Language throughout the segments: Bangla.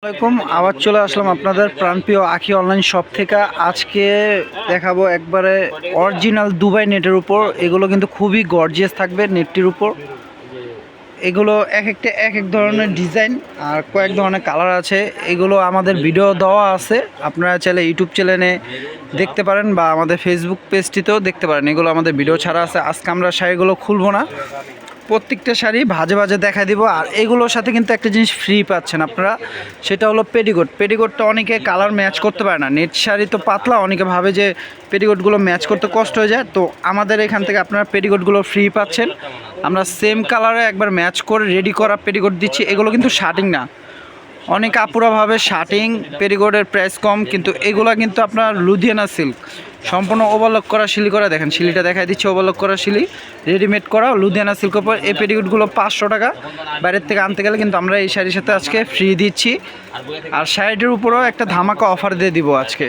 আসসালামাইকুম, আবার চলে আসলাম আপনাদের প্রাণপ্রিয় আখি অনলাইন শপ থেকে। আজকে দেখাবো একবারে অরিজিনাল দুবাই নেটের উপর। এগুলো কিন্তু খুবই গর্জিয়াস থাকবে নেটটির উপর। এগুলো এক একটা এক এক ধরনের ডিজাইন আর কয়েক ধরনের কালার আছে। এগুলো আমাদের ভিডিও দেওয়া আছে, আপনারা চাইলে ইউটিউব চ্যানেলে দেখতে পারেন বা আমাদের ফেসবুক পেজটিতেও দেখতে পারেন। এগুলো আমাদের ভিডিও ছাড়া আছে। আজকে আমরা শাড়িগুলো খুলবো না, প্রত্যেকটা শাড়ি ভাজে ভাজে দেখা দিব। আর এগুলোর সাথে কিন্তু একটা জিনিস ফ্রি পাচ্ছেন আপনারা, সেটা হলো পেটিকোট। পেটিকোটটা অনেকে কালার ম্যাচ করতে পারে না, নেট শাড়ি তো পাতলা, অনেকে ভাবে যে পেটিকোটগুলো ম্যাচ করতে কষ্ট হয়ে যায়। তো আমাদের এখান থেকে আপনারা পেটিকোটগুলো ফ্রি পাচ্ছেন। আমরা সেম কালারে একবার ম্যাচ করে রেডি করা পেটিকোট দিচ্ছি। এগুলো কিন্তু শার্টিং না, অনেক আপুরাভাবে শার্টিং পেটিকোটের প্রাইস কম, কিন্তু এগুলো কিন্তু আপনার লুধিয়ানা সিল্ক, সম্পূর্ণ ওভারলক করা শিলি করা। দেখেন শিলিটা দেখাই দিচ্ছে, ওভারলক করা শিলি, রেডিমেড করা লুধিয়ানা সিল্কের উপর। এই পেটিকোটগুলো 500 টাকা, বাইরের থেকে আনতে গেলে কিন্তু আমরা এই শাড়ির সাথে আজকে ফ্রি দিচ্ছি। আর শাড়িটির উপরেও একটা ধামাকা অফার দিয়ে দিব আজকে।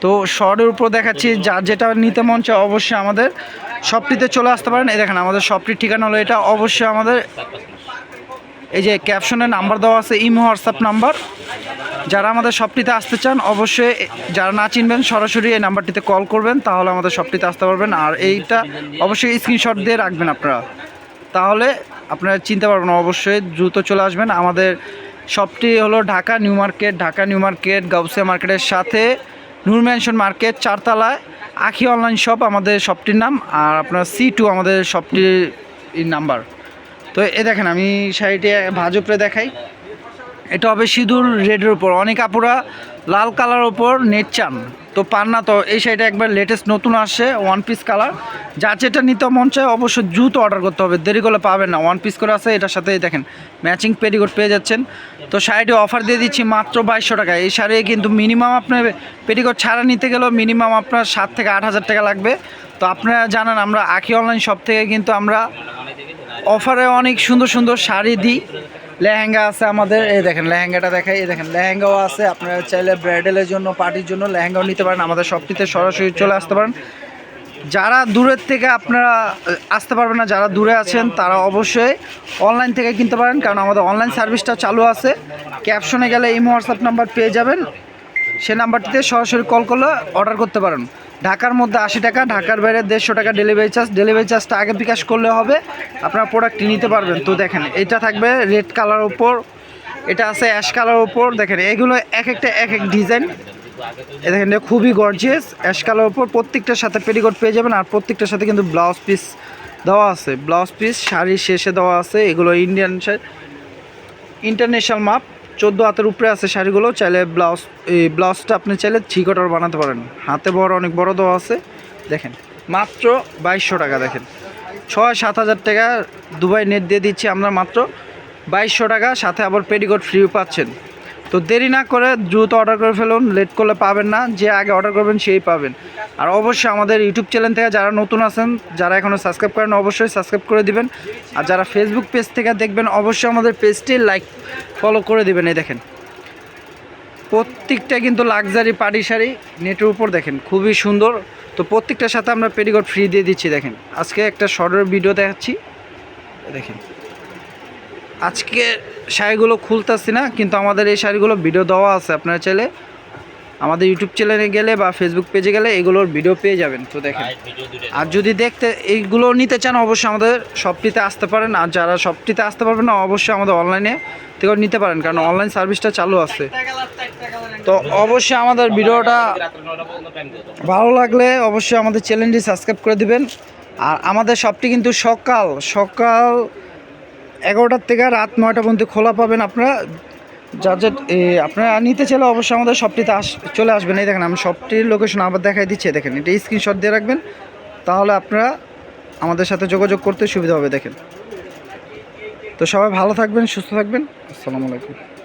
তো শর্টের উপর দেখাচ্ছি, যার যেটা নিতে মন চায় অবশ্যই আমাদের শপটিতে চলে আসতে পারেন। এই দেখেন আমাদের শপটির ঠিকানা হলো এটা। অবশ্যই আমাদের এই যে ক্যাপশনে নাম্বার দেওয়া আছে, ইমো হোয়াটসঅ্যাপ নাম্বার। যারা আমাদের শপটিতে আসতে চান অবশ্যই, যারা না চিনবেন সরাসরি এই নাম্বারটিতে কল করবেন, তাহলে আমাদের শপটিতে আসতে পারবেন। আর এইটা অবশ্যই স্ক্রিনশট দিয়ে রাখবেন আপনারা, তাহলে আপনারা চিনতে পারবেন। অবশ্যই দ্রুত চলে আসবেন। আমাদের শপটি হলো Dhaka new market, Dhaka new market Gausia মার্কেটের সাথে নূর ম্যানশন মার্কেট, 4 তলায় আখি অনলাইন শপ আমাদের শপটির নাম। আর আপনার C2 আমাদের শপটির নাম্বার। তো এ দেখেন আমি শাড়িটি ভাজ উপরে দেখাই। এটা হবে সিঁদুর রেডের উপর। অনেক আপুরা লাল কালার উপর নেট চান, তো পান না। তো এই শাড়িটা একবার লেটেস্ট নতুন আসে, ওয়ান পিস কালার। যা যেটা নিতে মন চায় অবশ্যই দ্রুত অর্ডার করতে হবে, দেরি করলে পাবেন না। ওয়ান পিস করে আছে, এটার সাথে দেখেন ম্যাচিং পেটিকোট পেয়ে যাচ্ছেন। তো শাড়িটি অফার দিয়ে দিচ্ছি মাত্র 2200 টাকায়। এই শাড়ি কিন্তু মিনিমাম আপনার পেটিকোট ছাড়া নিতে গেলেও মিনিমাম আপনার 7 থেকে 8 হাজার টাকা লাগবে। তো আপনারা জানান আমরা আখি অনলাইন শপ থেকে কিন্তু আমরা অফারে অনেক সুন্দর সুন্দর শাড়ি দিই। লেহেঙ্গা আছে আমাদের, এই দেখেন লেহেঙ্গাটা দেখাই। এই দেখেন লেহেঙ্গাও আছে, আপনারা চাইলে ব্রাইডালের জন্য পার্টির জন্য লেহেঙ্গাও নিতে পারেন। আমাদের শপটিতে সরাসরি চলে আসতে পারেন। যারা দূরের থেকে আপনারা আসতে পারবেন না, যারা দূরে আছেন তারা অবশ্যই অনলাইন থেকে কিনতে পারেন, কারণ আমাদের অনলাইন সার্ভিসটা চালু আছে। ক্যাপশনে গেলে ইমো হোয়াটসঅ্যাপ নাম্বার পেয়ে যাবেন, সে নাম্বারটিতে সরাসরি কল করলে অর্ডার করতে পারেন। ঢাকার মধ্যে 80 টাকা, ঢাকার বাইরে 150 টাকা ডেলিভারি চার্জ। ডেলিভারি চার্জটা আগে বিকাশ করলে হবে, আপনারা প্রোডাক্টটি নিতে পারবেন। তো দেখেন এটা থাকবে রেড কালার ওপর, এটা আছে অ্যাশ কালার ওপর। দেখেন এগুলো এক একটা এক এক ডিজাইন। এ দেখেন এটা খুবই গর্জিয়াস, অ্যাশ কালার ওপর। প্রত্যেকটার সাথে পেটিকোট পেয়ে যাবেন, আর প্রত্যেকটার সাথে কিন্তু ব্লাউজ পিস দেওয়া আছে। ব্লাউজ পিস শাড়ির শেষে দেওয়া আছে। এগুলো ইন্টারন্যাশনাল মাপ, 14 হাতের উপরে আছে শাড়িগুলো। চাইলে ব্লাউজটা আপনি চাইলে 3 কোয়ার্টার বানাতে পারেন। হাতে বড়, অনেক বড় দেওয়া আছে। দেখেন মাত্র 2200 টাকা। দেখেন 6-7 হাজার টাকা দুবাই নেট দিয়ে দিচ্ছি আমরা মাত্র 2200 টাকা, সাথে আবার পেটিকোট ফ্রি পাচ্ছেন। তো দেরি না করে দ্রুত অর্ডার করে ফেলুন, লেট করলে পাবেন না। যে আগে অর্ডার করবেন সেই পাবেন। আর অবশ্যই আমাদের ইউটিউব চ্যানেল থেকে যারা নতুন আছেন, যারা এখনও সাবস্ক্রাইব করেন অবশ্যই সাবস্ক্রাইব করে দিবেন। আর যারা ফেসবুক পেজ থেকে দেখবেন অবশ্যই আমাদের পেজটি লাইক ফলো করে দিবেন। এই দেখেন প্রত্যেকটা কিন্তু লাক্সারি পার্টি শাড়ি নেটের উপর, দেখেন খুবই সুন্দর। তো প্রত্যেকটার সাথে আমরা পেটিকোট ফ্রি দিয়ে দিচ্ছি। দেখেন আজকে একটা শর্টের ভিডিও দেখাচ্ছি। দেখেন আজকে শাড়িগুলো খুলতেছি না, কিন্তু আমাদের এই শাড়িগুলো ভিডিও দেওয়া আছে। আপনারা চাইলে আমাদের ইউটিউব চ্যানেলে গেলে বা ফেসবুক পেজে গেলে এগুলোর ভিডিও পেয়ে যাবেন। তো দেখেন, আর যদি দেখতে এইগুলো নিতে চান অবশ্যই আমাদের শপটিতে আসতে পারেন। আর যারা শপটিতে আসতে পারবেন না অবশ্যই আমাদের অনলাইনে থেকে নিতে পারেন, কারণ অনলাইন সার্ভিসটা চালু আছে। তো অবশ্যই আমাদের ভিডিওটা ভালো লাগলে অবশ্যই আমাদের চ্যানেলটি সাবস্ক্রাইব করে দিবেন। আর আমাদের শপটি কিন্তু সকাল 11টার থেকে রাত 9টা পর্যন্ত খোলা পাবেন। আপনারা আপনারা নিতে চাইলে অবশ্যই আমাদের শপটিতে চলে আসবেন। এই দেখেন আমি শপটির লোকেশন আবার দেখাই দিচ্ছি। দেখেন এটা স্ক্রিনশট দিয়ে রাখবেন, তাহলে আপনারা আমাদের সাথে যোগাযোগ করতে সুবিধা হবে। দেখেন, তো সবাই ভালো থাকবেন, সুস্থ থাকবেন। আসসালামু আলাইকুম।